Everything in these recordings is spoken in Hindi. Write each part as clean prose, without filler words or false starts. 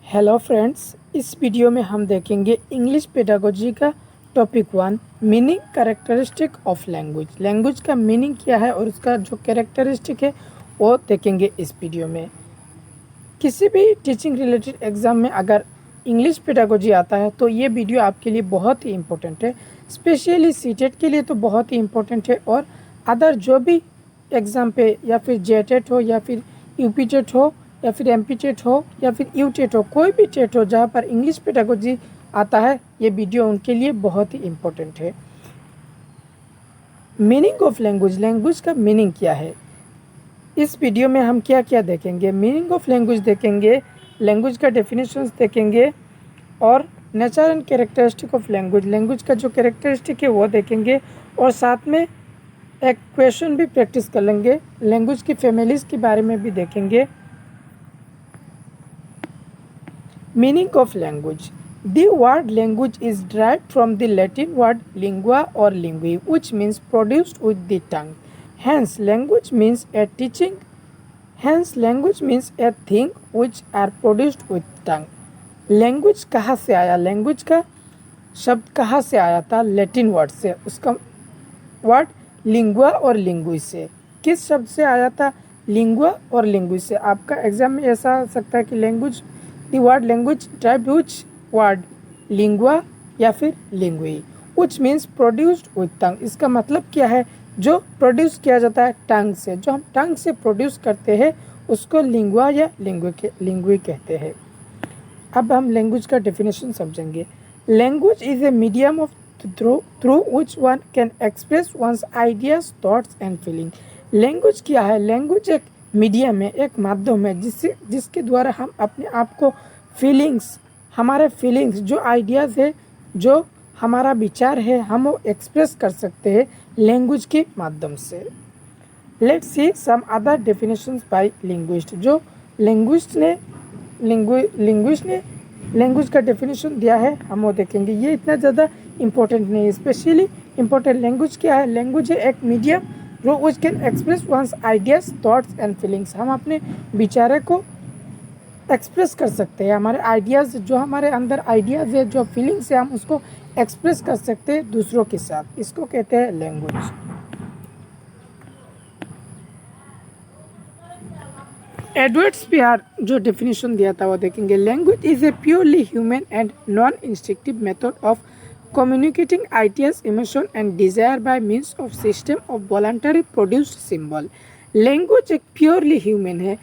हेलो फ्रेंड्स, इस वीडियो में हम देखेंगे इंग्लिश पेडागोजी का topic 1 meaning characteristic of language. Language का मीनिंग क्या है और उसका जो कैरेक्टरिस्टिक है वो देखेंगे इस वीडियो में। किसी भी टीचिंग रिलेटेड एग्ज़ाम में अगर इंग्लिश पेडागोजी आता है तो ये वीडियो आपके लिए बहुत ही इम्पोर्टेंट है। स्पेशली सीटेट के लिए तो बहुत ही इम्पोर्टेंट है, और अदर जो भी एग्ज़ाम पे या फिर जेटेट हो या फिर यूपी टेट हो या फिर एमपी टेट हो या फिर यू टेट हो, कोई भी टेट हो जहाँ पर इंग्लिश पेडागोजी आता है, ये वीडियो उनके लिए बहुत ही इम्पोर्टेंट है। मीनिंग ऑफ लैंग्वेज, लैंग्वेज का मीनिंग क्या है, इस वीडियो में हम क्या क्या देखेंगे। मीनिंग ऑफ लैंग्वेज देखेंगे, लैंग्वेज का डेफिनेशंस देखेंगे, और nature and characteristic of language, language का जो कैरेक्टरिस्टिक है वो देखेंगे, और साथ में एक क्वेश्चन भी प्रैक्टिस कर लेंगे। लैंग्वेज की फैमिलीज़ के बारे में भी देखेंगे। Meaning of language. The word language is derived from the Latin word lingua or lingui, which means produced with the tongue. Hence, language means a teaching. Hence, language means a thing which are produced with tongue. Language कहाँ से आया? Language का शब्द कहाँ से आया था? लैटिन वर्ड से। उसका वर्ड लिंगुआ और लिंगुई से। किस शब्द से आया था? लिंगुआ और लिंगुई से। आपका एग्जाम में ऐसा आ सकता है कि language, the word language type which word, lingua या फिर लिंगुई, विच मीन्स प्रोड्यूस्ड विथ टंग। इसका मतलब क्या है? जो प्रोड्यूस किया जाता है टंग से, जो हम टंग से प्रोड्यूस करते हैं उसको लिंगुआ या लिंगुई कहते हैं। अब हम लैंग्वेज का डेफिनेशन समझेंगे। Language is a medium of through which one can express once ideas, thoughts and feeling. Language क्या है? लैंग्वेज एक मीडियम है, एक माध्यम है जिसके द्वारा हम अपने आप को फीलिंग्स, हमारे फीलिंग्स, जो आइडियाज़ है, जो हमारा विचार है, हम वो एक्सप्रेस कर सकते हैं लैंग्वेज के माध्यम से। Let's see some other definitions by linguist. जो लिंग्विस्ट ने लैंग्वेज का डेफिनेशन दिया है हम वो देखेंगे। ये इतना ज़्यादा इम्पोर्टेंट नहीं है। स्पेशली इम्पोर्टेंट लैंग्वेज क्या है? लैंग्वेज है एक medium which can express one's ideas, thoughts and feelings। हम अपने विचारों को एक्सप्रेस कर सकते हैं, हमारे आइडियाज़, जो हमारे अंदर आइडियाज़ है, जो फीलिंग्स है, हम उसको एक्सप्रेस कर सकते हैं दूसरों के साथ। इसको कहते हैं लैंग्वेज। एडवर्ड स्पियर जो डेफिनेशन दिया था वो देखेंगे। Language is A purely human and non instructive method of communicating ideas, emotion and desire by means of system of voluntary produced symbol। Language एक प्योरली ह्यूमन है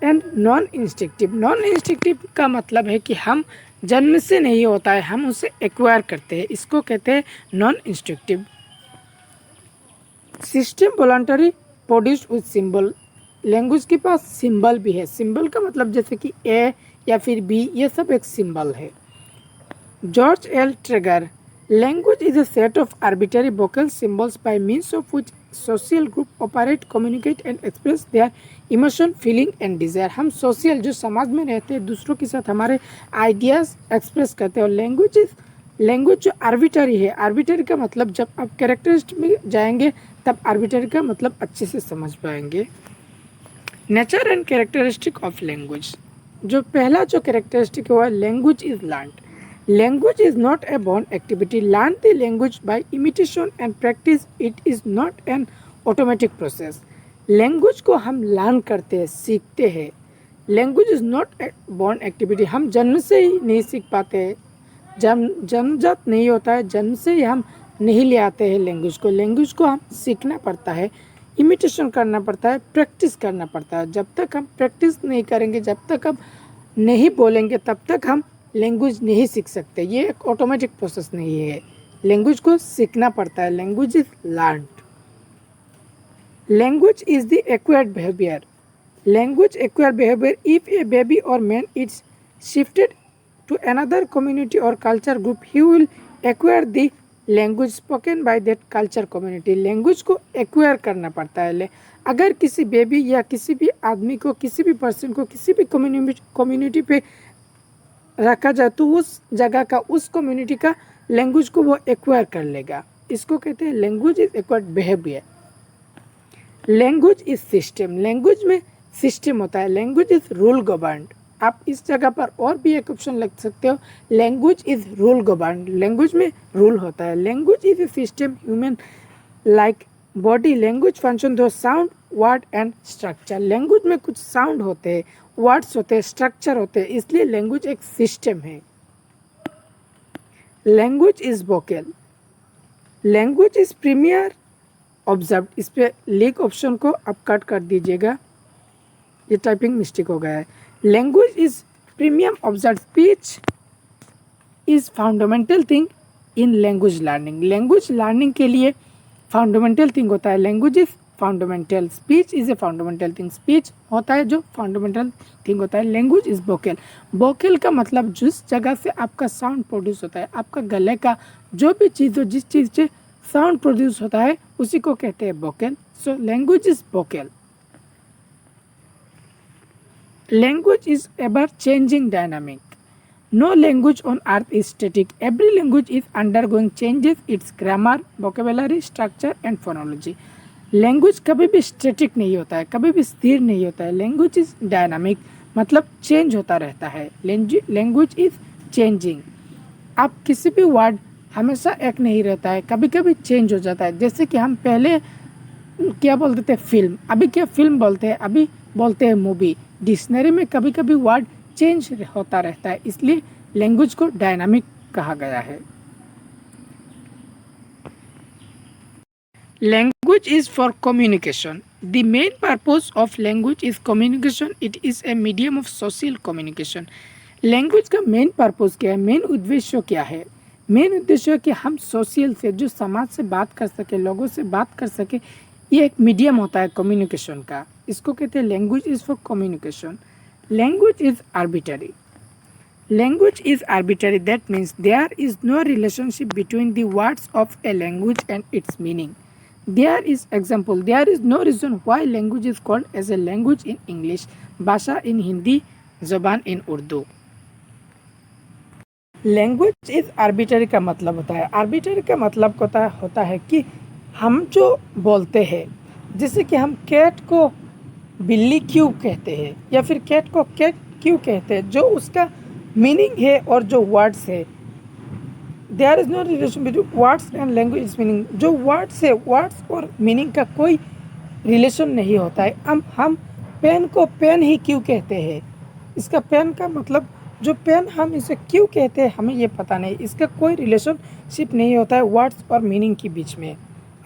and non instructive. Non instructive का मतलब है कि हम जन्म से नहीं होता है, हम उसे एक्वायर करते हैं, इसको कहते हैं non instructive. System voluntary produced with symbol. Language के पास सिंबल भी है। सिंबल का मतलब जैसे कि ए या फिर बी, ये सब एक सिंबल है। George L Trager, language is a set of arbitrary vocal symbols by means of which social group operate, communicate and express their emotion, feeling and desire। हम सोशल, जो समाज में रहते हैं, दूसरों के साथ हमारे आइडियाज़ एक्सप्रेस करते हैं। और लैंग्वेज जो आर्बिटरी है, आर्बिटरी का मतलब जब आप कैरेक्टरिस्टिक में जाएंगे तब आर्बिटरी का मतलब अच्छे से समझ पाएंगे। Nature and characteristic of language, जो पहला जो कैरेक्टरिस्टिक है language is learned. Language is not a born activity. Learn the language by imitation and practice. It is not an automatic process। Language को हम लर्न करते हैं, सीखते हैं। Language is not a born activity। हम जन्म से ही नहीं सीख पाते हैं, जन्मजात नहीं होता है, जन्म से ही हम नहीं ले आते हैं लैंग्वेज को। लैंग्वेज को हम सीखना पड़ता है, इमिटेशन करना पड़ता है, प्रैक्टिस करना पड़ता है। जब तक हम प्रैक्टिस नहीं करेंगे, जब तक हम नहीं बोलेंगे, तब तक हम लैंग्वेज नहीं सीख सकते। ये एक ऑटोमेटिक प्रोसेस नहीं है, लैंग्वेज को सीखना पड़ता है। Language is learned. Language is the acquired behaviour. Language acquired behaviour if a baby or man it's shifted to another community or culture group, he will acquire the language spoken by that culture community. Language को एक्वायर करना पड़ता है। अगर किसी बेबी या किसी भी आदमी को, किसी भी पर्सन को किसी भी कम्युनिटी पे रखा जाए तो उस जगह का, उस कम्युनिटी का लैंग्वेज को वो एक्वायर कर लेगा। इसको कहते हैं language is acquired behaviour. Language is system. Language में सिस्टम होता है। Language is rule governed. आप इस जगह पर और भी एक ऑप्शन लिख सकते हो, language is rule govern. Language में रूल होता है। Language is a system human like body. Language function दो sound word and structure. Language में कुछ साउंड होते हैं, वर्ड्स होते हैं, स्ट्रक्चर होते हैं, इसलिए लैंग्वेज एक सिस्टम है। Language is vocal. Language is premier observe. इस पे लीक ऑप्शन को आप कट कर दीजिएगा, ये टाइपिंग मिस्टेक हो गया है। Language is premium observe. Speech is fundamental thing in language learning. Language learning के लिए फंडामेंटल थिंग होता है। Language is fundamental, speech is a fundamental thing. Speech होता है जो फंडामेंटल थिंग होता है। Language is vocal. वोकल का मतलब जिस जगह से आपका साउंड प्रोड्यूस होता है, आपका गले का जो भी चीज़ हो, जिस चीज़ से साउंड प्रोड्यूस होता है उसी को कहते हैं vocal. So language is vocal. Language is ever changing dynamic. No language on earth is static. Every language is undergoing changes, its grammar, vocabulary, structure and phonology. Language कभी भी स्टैटिक नहीं होता है, कभी भी स्थिर नहीं होता है। लैंग्वेज इज डायनामिक, मतलब चेंज होता रहता है। Language is changing. आप किसी भी वर्ड हमेशा एक नहीं रहता है, कभी कभी चेंज हो जाता है। जैसे कि हम पहले क्या बोलते थे फिल्म, अभी क्या फिल्म बोलते हैं, अभी बोलते हैं मूवी। डिक्शनरी में कभी कभी वर्ड चेंज होता रहता है, इसलिए लैंग्वेज को डायनामिक कहा गया है। Language is for communication. The main purpose of language is communication. It is a medium of social communication. Language का मेन पर्पस क्या है, मेन उद्देश्य क्या है? मेन उद्देश्य कि हम सोशल से, जो समाज से बात कर सके, लोगों से बात कर सके, ये एक मीडियम होता है कम्युनिकेशन का। इसको कहते हैं language is for communication. Language is arbitrary. Language is arbitrary. That means there is no relationship between the words of a language and its meaning. There is example. There is no reason why language is called as a language in English, भाषा in Hindi, ज़बान in Urdu. Language is arbitrary का मतलब होता है, arbitrary का मतलब होता है कि हम जो बोलते हैं, जैसे कि हम कैट को बिल्ली क्यों कहते हैं या फिर कैट को कैट क्यों कहते हैं, जो उसका मीनिंग है और जो वर्ड्स है, there is no relation between words and language meaning. जो वर्ड्स है, वर्ड्स और मीनिंग का कोई रिलेशन नहीं होता है। हम पेन को पेन ही क्यों कहते हैं, इसका पेन का मतलब, जो पेन हम इसे क्यों कहते हैं हमें ये पता नहीं, इसका कोई रिलेशनशिप नहीं होता है वर्ड्स और मीनिंग के बीच में।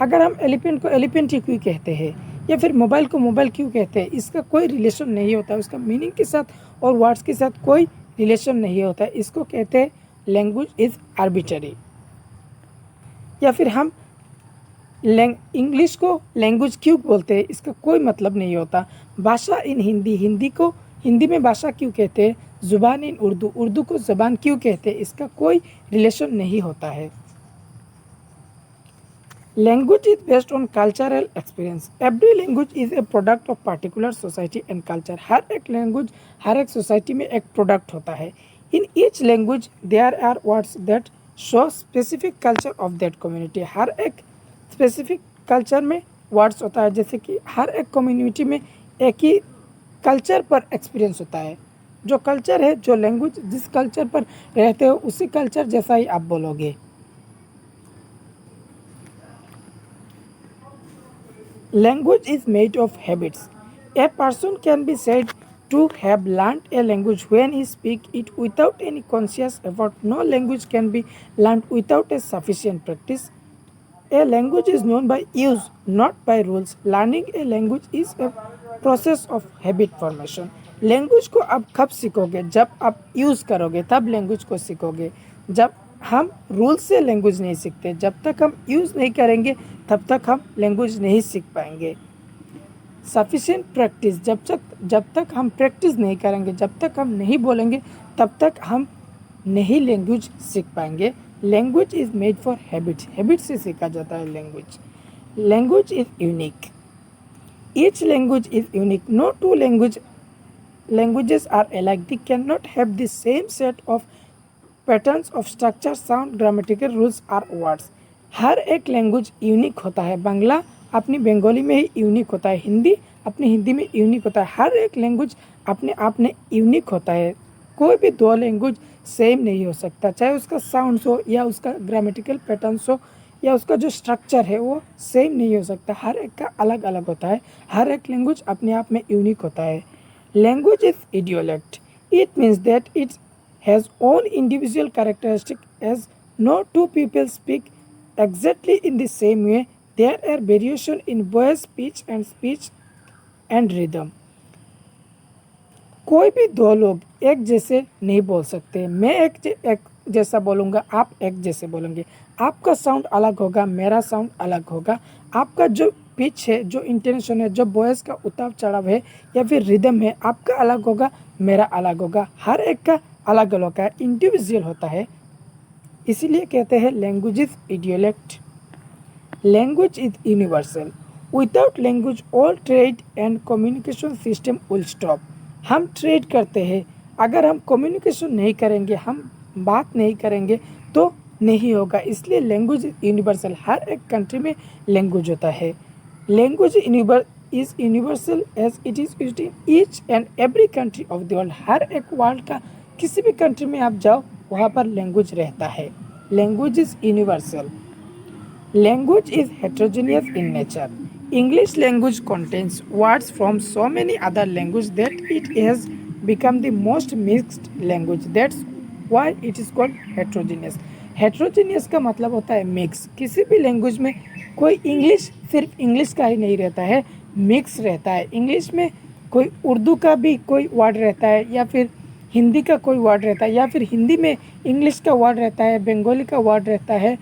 अगर हम एलिफेंट को एलिफेंट ही क्यों कहते हैं या फिर मोबाइल को मोबाइल क्यों कहते हैं, इसका कोई रिलेशन नहीं होता है, उसका मीनिंग के साथ और वर्ड्स के साथ कोई रिलेशन नहीं होता है। इसको कहते हैं लैंग्वेज इज़ आर्बिट्ररी। या फिर हम इंग्लिश को लैंग्वेज क्यों बोलते हैं, इसका कोई मतलब नहीं होता। भाषा इन हिंदी, हिंदी को हिंदी में भाषा क्यों कहते हैं, ज़ुबान इन उर्दू, उर्दू को ज़बान क्यों कहते हैं, इसका कोई रिलेशन नहीं होता है। Language is based on cultural experience. Every language is a product of particular society and culture. हर एक लैंग्वेज हर एक सोसाइटी में एक प्रोडक्ट होता है। In each language there are words that show specific culture of that community. हर एक स्पेसिफिक कल्चर में वर्ड्स होता है, जैसे कि हर एक कम्युनिटी में एक ही कल्चर पर एक्सपीरियंस होता है। जो कल्चर है, जो लैंग्वेज जिस कल्चर पर रहते हो उसी कल्चर जैसा ही आप बोलोगे। Language is made of habits. A person can be said to have learned a language when he speaks it without any conscious effort. No language can be learned without a sufficient practice. A language is known by use, not by rules. Learning a language is a process of habit formation. Language को आप कब सीखोगे, जब आप यूज़ करोगे तब लैंग्वेज को सीखोगे। जब हम रूल से लैंग्वेज नहीं सीखते, जब तक हम यूज़ नहीं करेंगे तब तक हम लैंग्वेज नहीं सीख पाएंगे। सफिशिएंट प्रैक्टिस, जब तक हम प्रैक्टिस नहीं करेंगे, जब तक हम नहीं बोलेंगे तब तक हम नहीं लैंग्वेज सीख पाएंगे। Language is made for habits, habit से सीखा जाता है language. Language is unique, each language is unique, no two languages are alike. They cannot have the same set of patterns of structure, sound, grammatical rules or words. हर एक लैंग्वेज यूनिक होता है। बांग्ला अपनी बंगाली में ही यूनिक होता है, हिंदी अपनी हिंदी में यूनिक होता है। हर एक लैंग्वेज अपने आप में यूनिक होता है। कोई भी दो लैंग्वेज सेम नहीं हो सकता, चाहे उसका साउंड्स हो या उसका ग्रामेटिकल पैटर्न्स हो या उसका जो स्ट्रक्चर है वो सेम नहीं हो सकता। हर एक का अलग अलग होता है, हर एक लैंग्वेज अपने आप में यूनिक होता है। Language is idiolect, it means that it has own individual characteristic as no two people speak exactly in the same way. There are variation in voice, speech and rhythm. कोई भी दो लोग एक जैसे नहीं बोल सकते। मैं एक जैसा बोलूँगा, आप एक जैसे बोलेंगे। आपका साउंड अलग होगा, मेरा साउंड अलग होगा। आपका जो पिच है, जो इंटेंशन है, जो वॉइस का उतार चढ़ाव है या फिर रिदम है, आपका अलग होगा, मेरा अलग होगा। हर एक का अलग अलग है, इंडिविजुअल होता है। इसीलिए कहते हैं language is idiolect. Language is universal. Without language all trade and communication system will stop. हम ट्रेड करते हैं, अगर हम कम्युनिकेशन नहीं करेंगे, हम बात नहीं करेंगे तो नहीं होगा। इसलिए लैंग्वेज यूनिवर्सल, हर एक कंट्री में लैंग्वेज होता है। Language is universal as it is used in each and every country of the world. हर एक वर्ल्ड का किसी भी कंट्री में आप जाओ, वहाँ पर लैंग्वेज रहता है। Language is universal. Language is heterogeneous in nature. English language contains words from so many other languages that it has become the most mixed language. That's why it is called heterogeneous. Heterogeneous का मतलब होता है मिक्स। किसी भी लैंग्वेज में कोई इंग्लिश सिर्फ इंग्लिश का ही नहीं रहता है, मिक्स रहता है। इंग्लिश में कोई उर्दू का भी कोई वर्ड रहता है, या फिर हिंदी का कोई वर्ड रहता है, या फिर हिंदी में इंग्लिश का वर्ड रहता है, बंगाली का वर्ड रहता है,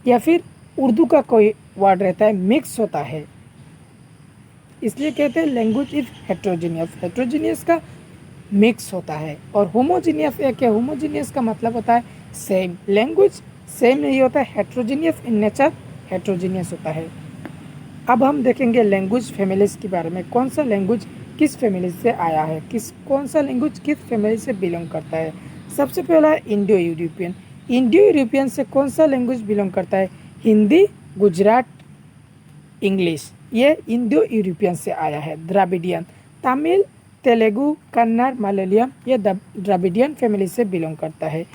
या फिर उर्दू का कोई वर्ड रहता है, मिक्स होता है। इसलिए कहते हैं लैंग्वेज इज हेट्रोजीनियस। हेट्रोजीनियस का मिक्स होता है। और होमोजीनियस एक है, होमोजीनियस का मतलब होता है सेम। लैंग्वेज सेम नहीं होता है, हेट्रोजीनियस इन नेचर हेट्रोजीनियस होता है। अब हम देखेंगे लैंग्वेज फैमिलीज के बारे में। कौन सा लैंग्वेज किस फैमिली से आया है, कौन सा लैंग्वेज किस फैमिली से बिलोंग करता है। सबसे पहला है इंडो यूरोपियन। इंडो यूरोपियन से कौन सा लैंग्वेज बिलोंग करता है? हिंदी, गुजरात, इंग्लिश, ये इंडो यूरोपियन से आया है। द्राविडियन, तमिल, तेलुगु, कन्नड़, मलयालम, ये द्राविडियन फैमिली से बिलोंग करता है।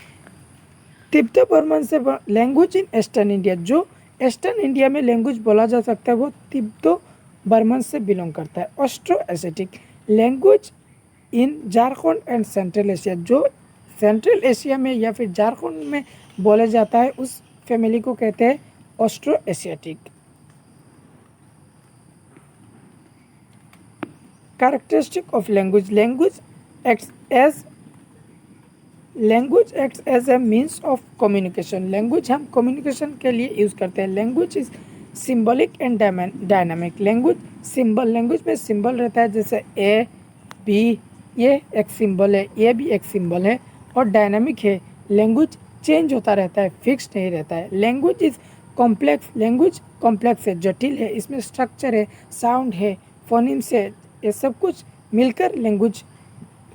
तिब्बतो बर्मन से लैंग्वेज इन ईस्टर्न इंडिया, जो ईस्टर्न इंडिया में लैंग्वेज बोला जा सकता है वो तिब्बतो बर्मन से बिलोंग करता है। Austro Asiatic language in Jharkhand and central Asia, जो सेंट्रल एशिया में या फिर झारखंड में बोला जाता है उस फैमिली को कहते हैं Austroasiatic. Characteristic of language, language acts as a means of communication. Language हम कम्युनिकेशन के लिए यूज़ करते हैं। Language is symbolic and dynamic. Language में सिंबल रहता है, जैसे ए बी, ये एक सिंबल है, ये भी एक सिंबल है। और डायनामिक है, लैंग्वेज चेंज होता रहता है, फिक्स नहीं रहता है। Language is complex, language complex है, जटिल है, इसमें स्ट्रक्चर है, साउंड है, फोनिम्स है, ये सब कुछ मिलकर लैंग्वेज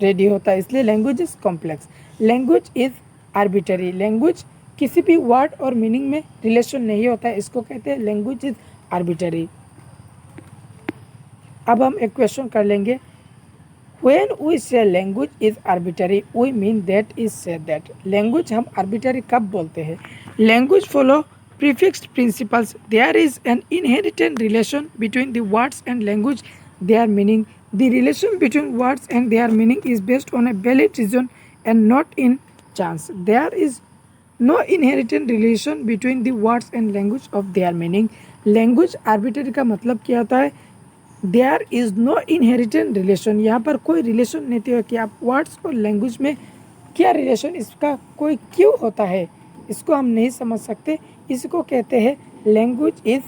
रेडी होता है, इसलिए language is complex. Language is arbitrary, language किसी भी वर्ड और मीनिंग में रिलेशन नहीं होता है, इसको कहते हैं लैंग्वेज इज आर्बिटरी। अब हम एक क्वेश्चन कर लेंगे। When we say language is arbitrary, we mean that is say that language हम arbitrary कब बोलते हैं? Language follow prefixed principles. There is an inherent relation between the words and language, their meaning. The relation between words and their meaning is based on a valid reason and not in chance. There is no inherent relation between the words and language of their meaning. Language arbitrary का मतलब क्या होता है? There is no inherent relation, यहाँ पर कोई रिलेशन नहीं होता कि आप वर्ड्स और लैंग्वेज में क्या रिलेशन, इसका कोई क्यों होता है, इसको हम नहीं समझ सकते। इसको कहते हैं लैंग्वेज इज़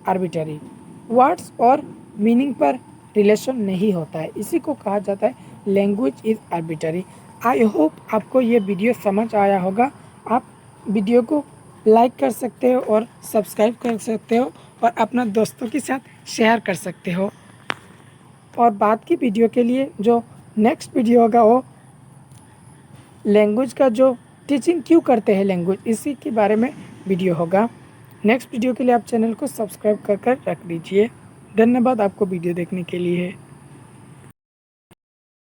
आर्बिटरी। वर्ड्स और मीनिंग पर रिलेशन नहीं होता है, इसी को कहा जाता है language is arbitrary. I hope आपको ये वीडियो समझ आया होगा। आप वीडियो को लाइक कर सकते हो और सब्सक्राइब कर सकते हो और अपना दोस्तों के साथ शेयर कर सकते हो। और बाद की वीडियो के लिए जो नेक्स्ट वीडियो होगा वो लैंग्वेज का जो टीचिंग क्यों करते हैं लैंग्वेज, इसी के बारे में वीडियो होगा। नेक्स्ट वीडियो के लिए आप चैनल को सब्सक्राइब कर रख दीजिए। धन्यवाद आपको वीडियो देखने के लिए।